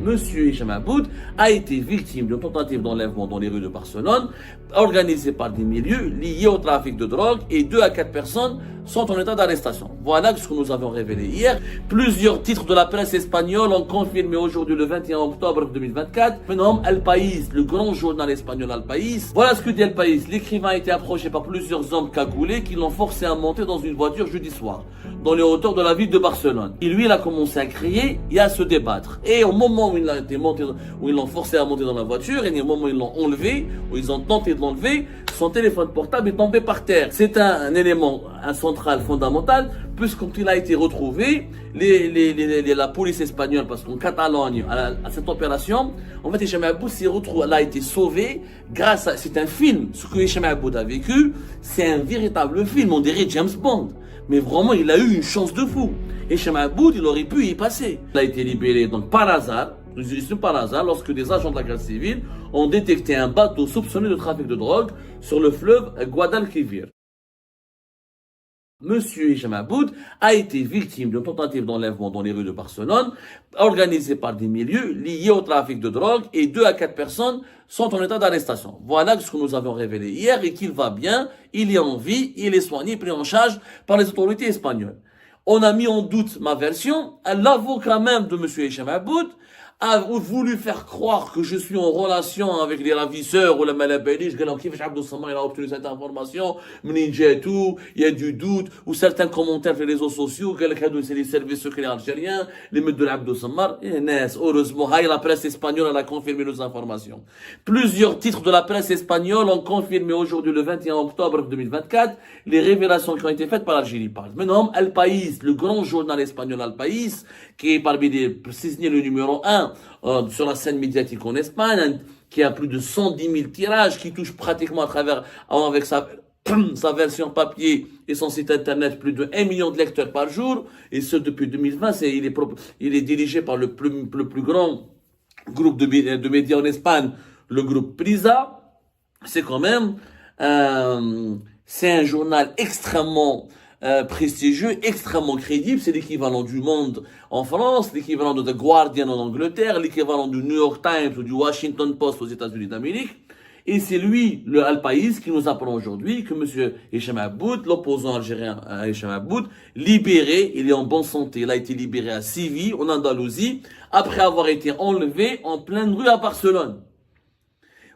Monsieur Hicham Aboud a été victime d'une tentative d'enlèvement dans les rues de Barcelone, organisée par des milieux liés au trafic de drogue, et 2 à 4 personnes sont en état d'arrestation. Voilà ce que nous avons révélé hier. Plusieurs titres de la presse espagnole ont confirmé aujourd'hui, le 21 octobre 2024, le nom El País, le grand journal espagnol El País. Voilà ce que dit El País. L'écrivain a été approché par plusieurs hommes cagoulés qui l'ont forcé à monter dans une voiture jeudi soir, dans les hauteurs de la ville de Barcelone. Et lui, il a commencé à crier et à se débattre. Et au moment où il a été monté, où ils l'ont forcé à monter dans la voiture, et au moment où ils l'ont enlevé, où ils ont tenté de l'enlever, son téléphone portable est tombé par terre. C'est un élément, un central fondamental, puisqu'il a été retrouvé, la police espagnole, parce qu'en Catalogne, à cette opération, en fait, Hicham Aboud s'est retrouvé, elle a été sauvé grâce à, c'est un film. Ce que Hicham Aboud a vécu, c'est un véritable film, on dirait James Bond. Mais vraiment, il a eu une chance de fou. Hicham Aboud, il aurait pu y passer. Il a été libéré donc par hasard, lorsque des agents de la garde civile ont détecté un bateau soupçonné de trafic de drogue sur le fleuve Guadalquivir. Monsieur Hicham Aboud a été victime d'une tentative d'enlèvement dans les rues de Barcelone, organisée par des milieux liés au trafic de drogue, et 2 à 4 personnes sont en état d'arrestation. Voilà ce que nous avons révélé hier, et qu'il va bien, il est en vie, il est soigné, pris en charge par les autorités espagnoles. On a mis en doute ma version. L'avocat même de monsieur Hicham Aboud a voulu faire croire que je suis en relation avec les ravisseurs ou la malabélige. Il a obtenu cette information, tout, il y a du doute, ou certains commentaires sur les réseaux sociaux, c'est les services secrets algériens, les meutes de l'Abdou Sammar. Heureusement, la presse espagnole a confirmé nos informations. Plusieurs titres de la presse espagnole ont confirmé aujourd'hui, le 21 octobre 2024, les révélations qui ont été faites par l'Algérie. Maintenant, El País, le grand journal espagnol El País, qui est parmi les, signé le numéro 1 sur la scène médiatique en Espagne, qui a plus de 110 000 tirages, qui touche pratiquement à travers, avec sa version papier et son site internet, plus de 1 million de lecteurs par jour, et ce depuis 2020. Il est dirigé par le plus grand groupe de médias en Espagne, le groupe Prisa. C'est quand même, c'est un journal extrêmement prestigieux, extrêmement crédible. C'est l'équivalent du Monde en France, l'équivalent de The Guardian en Angleterre, l'équivalent du New York Times ou du Washington Post aux États-Unis d'Amérique. Et c'est lui, le El País, qui nous apprend aujourd'hui que monsieur Hicham Aboud, l'opposant algérien à Hicham Aboud, libéré, il est en bonne santé. Il a été libéré à Séville, en Andalousie, après avoir été enlevé en pleine rue à Barcelone.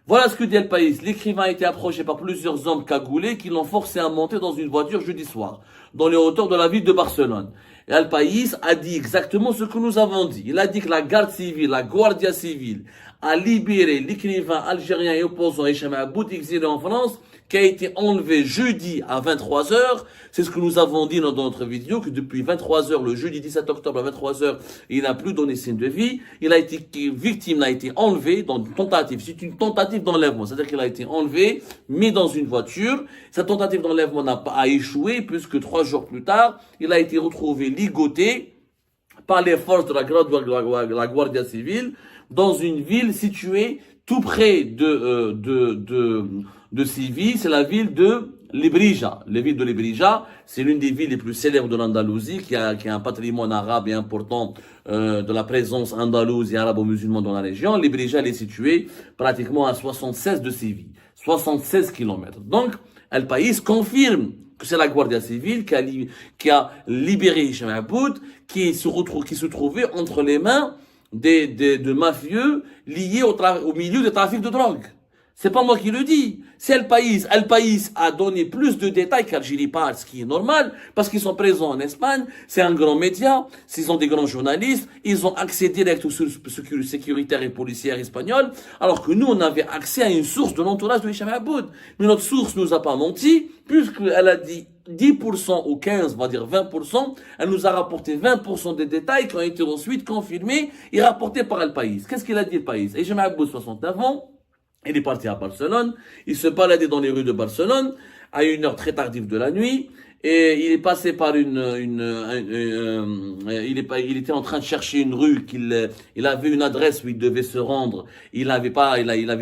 Voilà ce que dit El País. L'écrivain a été approché par plusieurs hommes cagoulés qui l'ont forcé à monter dans une voiture jeudi soir, dans les hauteurs de la ville de Barcelone. Et El País a dit exactement ce que nous avons dit. Il a dit que la garde civile, la Guardia civile, a libéré l'écrivain algérien et opposant Hicham Aboud, exilé en France, qui a été enlevé jeudi à 23h. C'est ce que nous avons dit dans notre vidéo, que depuis 23h, le jeudi 17 octobre à 23h, il n'a plus donné signe de vie. Il a été victime, a été enlevé dans une tentative. C'est une tentative d'enlèvement. C'est-à-dire qu'il a été enlevé, mis dans une voiture. Cette tentative d'enlèvement n'a pas échoué, puisque 3 jours plus tard, il a été retrouvé ligoté par les forces de la Guardia civile dans une ville située tout près de Séville. C'est la ville de Lebrija. La ville de Lebrija, c'est l'une des villes les plus célèbres de l'Andalousie, qui a un patrimoine arabe et important, de la présence andalouse et arabo-musulmane dans la région. Lebrija, elle est située pratiquement à 76 de Séville. 76 kilomètres. Donc, El País confirme que c'est la Guardia civile qui a libéré Hicham Aboud, qui se trouvait entre les mains de mafieux liés au milieu du trafic de drogue. C'est pas moi qui le dis, c'est El País. El País a donné plus de détails qu'Algérie Parle, ce qui est normal, parce qu'ils sont présents en Espagne, c'est un grand média, ils ont des grands journalistes, ils ont accès direct aux sources sécuritaires et policières espagnoles, alors que nous, on avait accès à une source de l'entourage de Hicham Aboud. Mais notre source nous a pas menti, puisqu'elle a dit 10% ou 15, on va dire 20%, elle nous a rapporté 20% des détails qui ont été ensuite confirmés et rapportés par El País. Qu'est-ce qu'il a dit El País? Hicham Aboud, 69 ans, il est parti à Barcelone, il se baladait dans les rues de Barcelone à une heure très tardive de la nuit, et il est passé par il était en train de chercher une rue il avait une adresse où il devait se rendre, il avait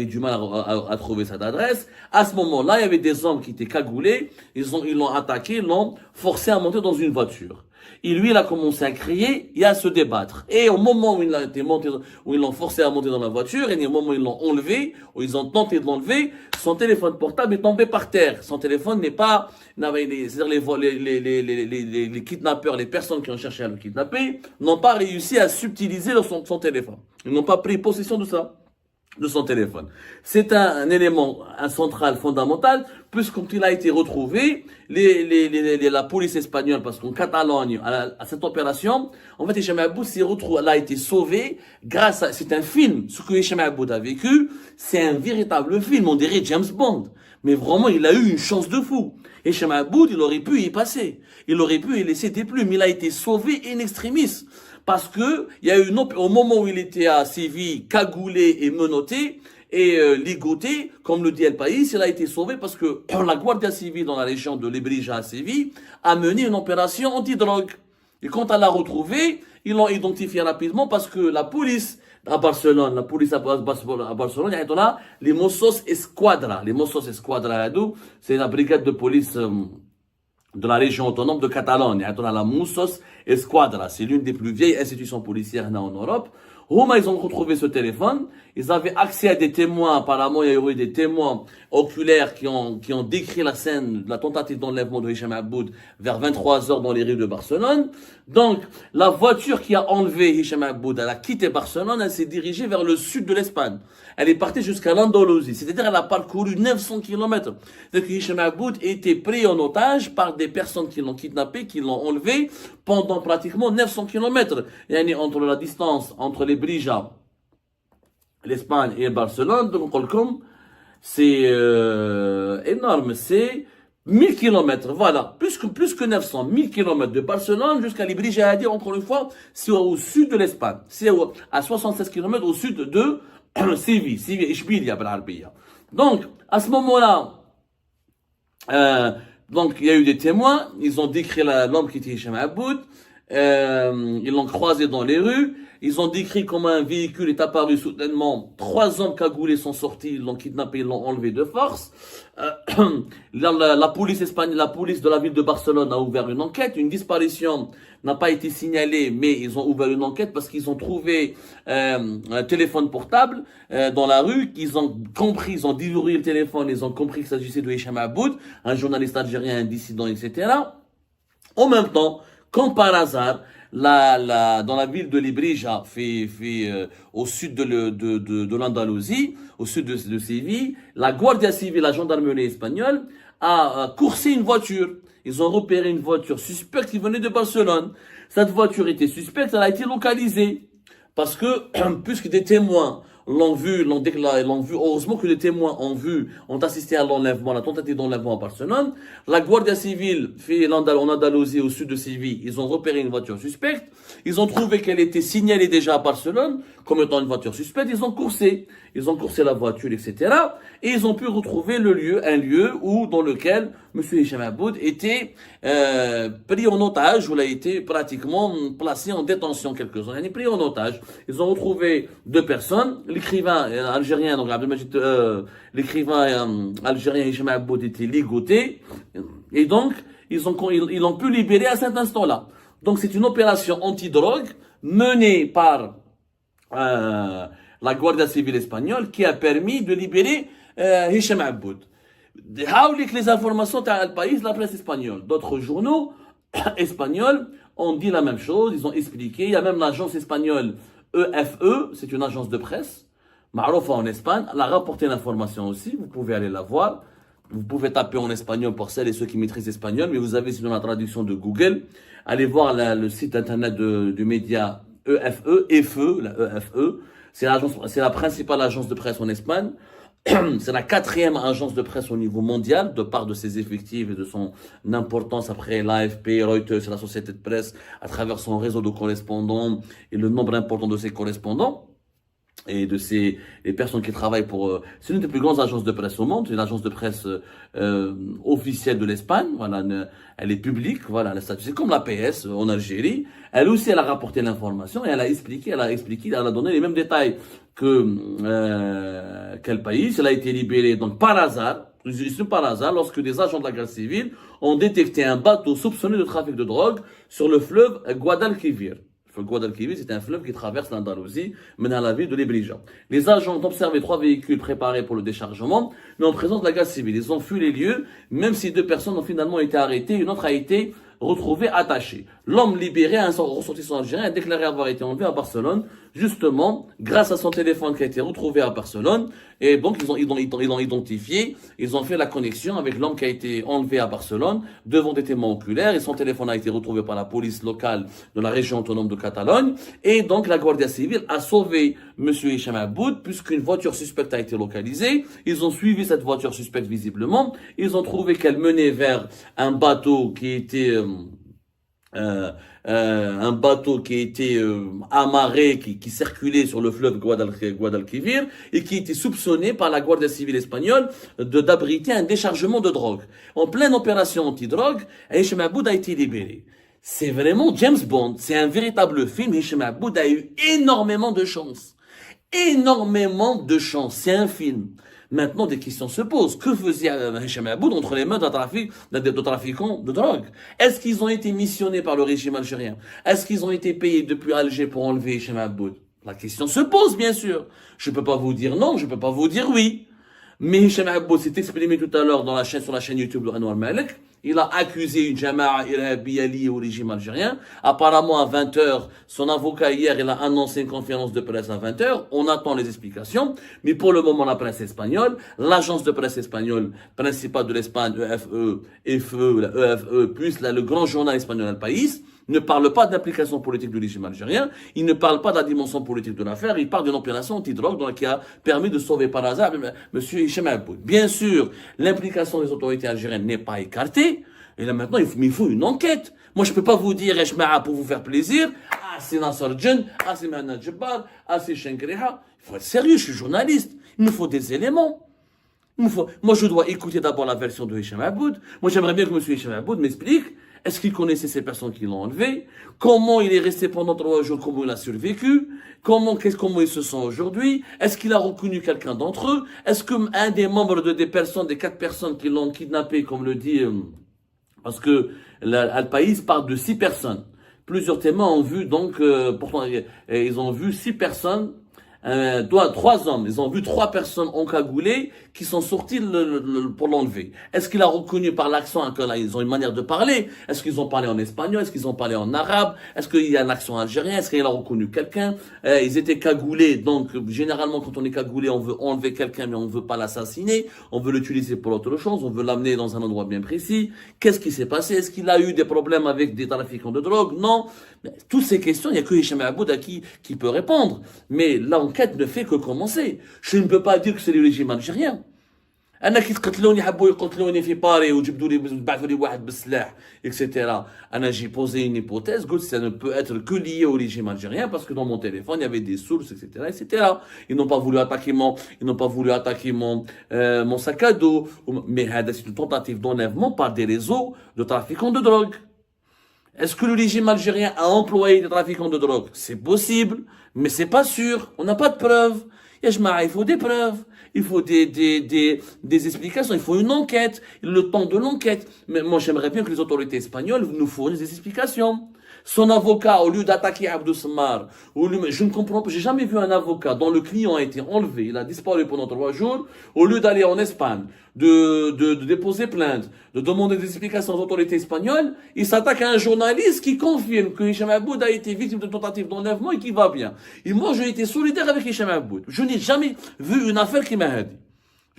du mal à trouver cette adresse. À ce moment-là, il y avait des hommes qui étaient cagoulés, ils l'ont attaqué, l'ont forcé à monter dans une voiture. Et lui, il a commencé à crier et à se débattre. Et au moment où il a été monté, où ils l'ont forcé à monter dans la voiture, et au moment où ils l'ont enlevé, où ils ont tenté de l'enlever, son téléphone portable est tombé par terre. Son téléphone n'est pas, c'est-à-dire les kidnappeurs, les personnes qui ont cherché à le kidnapper, n'ont pas réussi à subtiliser son téléphone. Ils n'ont pas pris possession de ça, de son téléphone. C'est un élément, un central fondamental, puisqu'il a été retrouvé, la police espagnole, parce qu'en Catalogne, à cette opération, en fait, Hicham Aboud s'est retrouvé, elle a été sauvé grâce à, c'est un film. Ce que Hicham Aboud a vécu, c'est un véritable film, on dirait James Bond. Mais vraiment, il a eu une chance de fou. Hicham Aboud, il aurait pu y passer. Il aurait pu y laisser des plumes. Il a été sauvé in extremis. Parce que il y a eu au moment où il était à Séville, cagoulé et menotté et ligoté, comme le dit El País, il a été sauvé parce que la Guardia Civile dans la région de Lebrija à Séville a mené une opération anti-drogue. Et quand elle l'a retrouvé, ils l'ont identifié rapidement parce que la police à Barcelone, il y a là les Mossos Esquadra. Les Mossos Esquadra, c'est la brigade de police de la région autonome de Catalogne. Il y a la Mossos Esquadra. C'est l'une des plus vieilles institutions policières en Europe. Ils ont retrouvé ce téléphone. Ils avaient accès à des témoins. Apparemment, il y a eu des témoins oculaires qui ont décrit la scène, la tentative d'enlèvement de Hicham Aboud vers 23 heures dans les rues de Barcelone. Donc, la voiture qui a enlevé Hicham Aboud, elle a quitté Barcelone, elle s'est dirigée vers le sud de l'Espagne. Elle est partie jusqu'à l'Andalousie. C'est-à-dire, elle a parcouru 900 kilomètres. C'est-à-dire que Hicham Aboud était pris en otage par des personnes qui l'ont kidnappé, qui l'ont enlevé pendant pratiquement 900 kilomètres. Entre la distance, entre les Brija, l'Espagne et Barcelone, donc c'est énorme, c'est 1000 kilomètres, voilà, plus que 900, 1000 kilomètres de Barcelone jusqu'à Lebrija, à dire encore une fois, c'est au sud de l'Espagne, c'est à 76 kilomètres au sud de Séville, Ishbilia, بالعربية. Donc, à ce moment-là, donc il y a eu des témoins, ils ont décrit l'homme qui était Hicham Aboud, ils l'ont croisé dans les rues. Ils ont décrit comment un véhicule est apparu soudainement. 3 hommes cagoulés sont sortis, ils l'ont kidnappé, ils l'ont enlevé de force. La police espagnole, la police de la ville de Barcelone a ouvert une enquête. Une disparition n'a pas été signalée, mais ils ont ouvert une enquête parce qu'ils ont trouvé un téléphone portable dans la rue. Ils ont compris, ils ont déverrouillé le téléphone, ils ont compris qu'il s'agissait de Hicham Aboud, un journaliste algérien, un dissident, etc. En même temps, comme par hasard, dans la ville de Lebrija, au sud de l'Andalousie, au sud de Séville, la Guardia Civile, la gendarmerie espagnole, a coursé une voiture. Ils ont repéré une voiture suspecte qui venait de Barcelone. Cette voiture était suspecte, elle a été localisée. Parce que, puisque des témoins l'ont vu, heureusement que les témoins ont assisté à l'enlèvement, la tentative d'enlèvement à Barcelone. La Guardia Civile en Andalousie, au sud de Séville, ils ont repéré une voiture suspecte. Ils ont trouvé qu'elle était signalée déjà à Barcelone comme étant une voiture suspecte. Ils ont coursé la voiture, etc. Et ils ont pu retrouver un lieu dans lequel M. Hicham Aboud était pris en otage, où il a été pratiquement placé en détention quelques-uns. Il est pris en otage. Ils ont retrouvé 2 personnes. L'écrivain algérien, donc algérien Hicham Aboud était ligoté. Et donc, ils l'ont pu libérer à cet instant-là. Donc, c'est une opération anti-drogue menée par la Guardia Civile espagnole qui a permis de libérer Hicham Aboud. Les informations de El País, la presse espagnole, d'autres journaux espagnols ont dit la même chose, ils ont expliqué. Il y a même l'agence espagnole EFE, c'est une agence de presse, Marofa en Espagne, elle a rapporté l'information aussi, vous pouvez aller la voir. Vous pouvez taper en espagnol pour celles et ceux qui maîtrisent l'espagnol, mais vous avez sinon la traduction de Google. Allez voir le site internet du média EFE, la EFE. C'est la principale agence de presse en Espagne. C'est la 4e agence de presse au niveau mondial, de part de ses effectifs et de son importance après l'AFP, Reuters, c'est la société de presse, à travers son réseau de correspondants et le nombre important de ses correspondants. Et les personnes qui travaillent c'est l'une des plus grandes agences de presse au monde, c'est l'agence de presse officielle de l'Espagne, voilà, elle est publique, voilà, c'est comme la PS en Algérie. Elle aussi, elle a rapporté l'information et elle a expliqué, elle a donné les mêmes détails qu'El País. Elle a été libérée donc par hasard, C'est par hasard lorsque des agents de la garde civile ont détecté un bateau soupçonné de trafic de drogue sur le fleuve Guadalquivir. Le fleuve Guadalquivir, c'est un fleuve qui traverse l'Andalousie, menant à la ville de Lebrija. Les agents ont observé 3 véhicules préparés pour le déchargement, mais en présence de la garde civile. Ils ont fui les lieux, même si 2 personnes ont finalement été arrêtées, une autre a été retrouvée attachée. L'homme libéré, un ressortissant algérien, a déclaré avoir été enlevé à Barcelone, justement, grâce à son téléphone qui a été retrouvé à Barcelone. Et donc, ils l'ont identifié, ils ont fait la connexion avec l'homme qui a été enlevé à Barcelone, devant des témoins oculaires, et son téléphone a été retrouvé par la police locale de la région autonome de Catalogne. Et donc, la Guardia Civile a sauvé Monsieur Hicham Aboud, puisqu'une voiture suspecte a été localisée. Ils ont suivi cette voiture suspecte visiblement. Ils ont trouvé qu'elle menait vers un bateau qui était amarré, qui circulait sur le fleuve Guadalquivir et qui était soupçonné par la Guardia Civile espagnole d'abriter un déchargement de drogue. En pleine opération anti-drogue, Hicham Aboud a été libéré. C'est vraiment James Bond, c'est un véritable film. Hicham Aboud a eu énormément de chance. Énormément de chance, c'est un film. Maintenant, des questions se posent. Que faisait Hicham Aboud entre les mains de trafiquants de drogue? Est-ce qu'ils ont été missionnés par le régime algérien? Est-ce qu'ils ont été payés depuis Alger pour enlever Hicham Aboud? La question se pose, bien sûr. Je ne peux pas vous dire non, je ne peux pas vous dire oui. Mais Hicham Aboud s'est exprimé tout à l'heure sur la chaîne YouTube de Anwar Malek. Il a accusé une jama'a irhabiyya liée au régime algérien. Apparemment, à 20h, son avocat hier, il a annoncé une conférence de presse à 20h. On attend les explications. Mais pour le moment, la presse espagnole, l'agence de presse espagnole principale de l'Espagne, EFE, plus le grand journal espagnol El País, ne parle pas d'implication politique du régime algérien, il ne parle pas de la dimension politique de l'affaire, il parle d'une opération anti-drogue qui a permis de sauver par hasard M. Hicham Aboud. Bien sûr, l'implication des autorités algériennes n'est pas écartée, et là maintenant, il faut une enquête. Moi, je ne peux pas vous dire, pour vous faire plaisir, ah, c'est Nasser Djen, ah, c'est Mahna Djebbar, ah, c'est Chenkriha. Il faut être sérieux, je suis journaliste. Il nous faut des éléments. Moi, je dois écouter d'abord la version de Hicham Aboud. Moi, j'aimerais bien que M. Hicham Aboud m'explique. Est-ce qu'il connaissait ces personnes qui l'ont enlevé? Comment il est resté pendant 3 jours? Comment il a survécu? Comment ils se sont aujourd'hui? Est-ce qu'il a reconnu quelqu'un d'entre eux? Est-ce qu'un des membres des 4 personnes qui l'ont kidnappé, comme le dit, parce que Al País parle de 6 personnes. Plusieurs témoins ont vu, donc, pourtant, ils ont vu 6 personnes, 3 hommes, ils ont vu 3 personnes encagoulées qui sont sorties pour l'enlever. Est-ce qu'il a reconnu par l'accent, ils ont une manière de parler? Est-ce qu'ils ont parlé en espagnol? Est-ce qu'ils ont parlé en arabe? Est-ce qu'il y a un accent algérien? Est-ce qu'il a reconnu quelqu'un? Ils étaient cagoulés, donc généralement quand on est cagoulé, on veut enlever quelqu'un mais on ne veut pas l'assassiner, on veut l'utiliser pour autre chose, on veut l'amener dans un endroit bien précis. Qu'est-ce qui s'est passé? Est-ce qu'il a eu des problèmes avec des trafiquants de drogue? Non. Mais toutes ces questions, il n'y a que Hicham Aboud qui peut répondre. Mais l'enquête ne fait que commencer. Je ne peux pas dire que c'est le régime algérien. انا كي تقتلوني حبوا يقتلوني في باري وجبدوا لي بعثوا لي واحد بالسلاح etc. انا j'ai posé une hypothèse que ça ne peut être que lié au régime algérien parce que dans mon téléphone il y avait des sources etc. Ils n'ont pas voulu attaquer mon sac à dos, mais c'est une tentative d'enlèvement par des réseaux de trafiquants de drogue. Est-ce que le régime algérien a employé des trafiquants de drogue? C'est possible, mais c'est pas sûr. On n'a pas de preuves. Il faut des preuves. Il faut des explications. Il faut une enquête. Le temps de l'enquête. Mais moi, j'aimerais bien que les autorités espagnoles nous fournissent des explications. Son avocat, au lieu d'attaquer Abdou Samar, je ne comprends pas, j'ai jamais vu un avocat dont le client a été enlevé, il a disparu pendant 3 jours, au lieu d'aller en Espagne, de déposer plainte, de demander des explications aux autorités espagnoles, il s'attaque à un journaliste qui confirme que Hicham Aboud a été victime de tentative d'enlèvement et qui va bien. Et moi, j'ai été solidaire avec Hicham Aboud. Je n'ai jamais vu une affaire qui m'a aidé.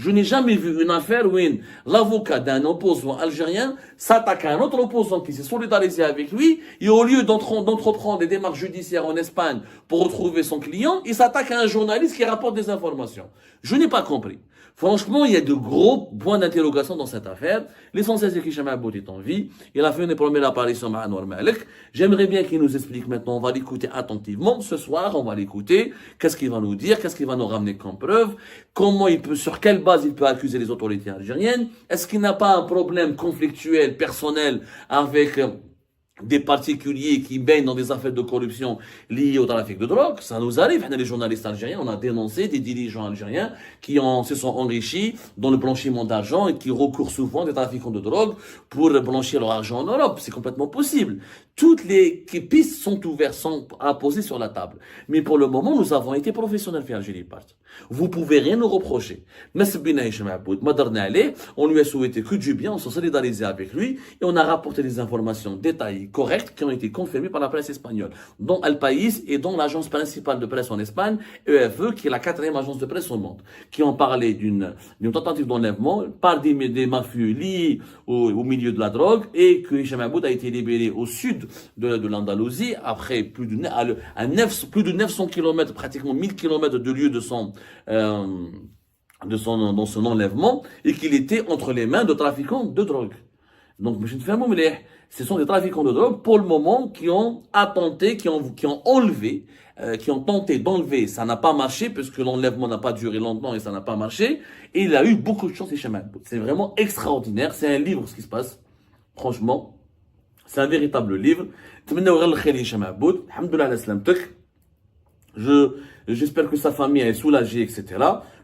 Je n'ai jamais vu une affaire où l'avocat d'un opposant algérien s'attaque à un autre opposant qui s'est solidarisé avec lui et au lieu d'entreprendre des démarches judiciaires en Espagne pour retrouver son client, il s'attaque à un journaliste qui rapporte des informations. Je n'ai pas compris. Franchement, il y a de gros points d'interrogation dans cette affaire. L'essentiel, c'est qu'Hicham Aboud est en vie. Il a fait une première apparition à Anwar Malek. J'aimerais bien qu'il nous explique maintenant. On va l'écouter attentivement. Ce soir, on va l'écouter. Qu'est-ce qu'il va nous dire? Qu'est-ce qu'il va nous ramener comme preuve? Sur quelle base il peut accuser les autorités algériennes? Est-ce qu'il n'a pas un problème conflictuel, personnel avec des particuliers qui baignent dans des affaires de corruption liées au trafic de drogue. Ça nous arrive, les journalistes algériens, on a dénoncé des dirigeants algériens qui se sont enrichis dans le blanchiment d'argent et qui recourent souvent des trafiquants de drogue pour blanchir leur argent en Europe. C'est complètement possible. Toutes les pistes sont ouvertes, sont à poser sur la table. Mais pour le moment, nous avons été professionnels في Algérie Part. Vous pouvez rien nous reprocher. On lui a souhaité que du bien, on s'est solidarisé avec lui et on a rapporté des informations détaillées, correctes, qui ont été confirmées par la presse espagnole, dont El País et dont l'agence principale de presse en Espagne, EFE, qui est la 4e agence de presse au monde, qui ont parlé d'une tentative d'enlèvement par des mafieux liés au milieu de la drogue et que Hicham Aboud a été libéré au sud de l'Andalousie après plus de 900 km, pratiquement 1000 km de lieu de son enlèvement et qu'il était entre les mains de trafiquants de drogue. Donc, ce sont des trafiquants de drogue, pour le moment, qui ont attenté, qui ont enlevé, qui ont tenté d'enlever. Ça n'a pas marché, puisque l'enlèvement n'a pas duré longtemps et ça n'a pas marché. Et il a eu beaucoup de chance, Hicham Aboud. C'est vraiment extraordinaire. C'est un livre, ce qui se passe. Franchement, c'est un véritable livre. J'espère que sa famille est soulagée, etc.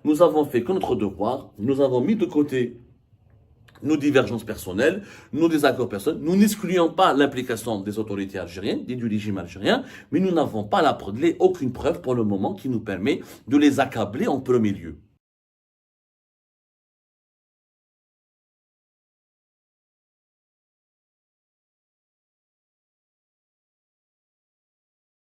Nous avons fait que notre devoir. Nous avons mis de côté nos divergences personnelles, nos désaccords personnels. Nous n'excluons pas l'implication des autorités algériennes, du régime algérien, mais nous n'avons pas aucune preuve pour le moment qui nous permet de les accabler en premier lieu.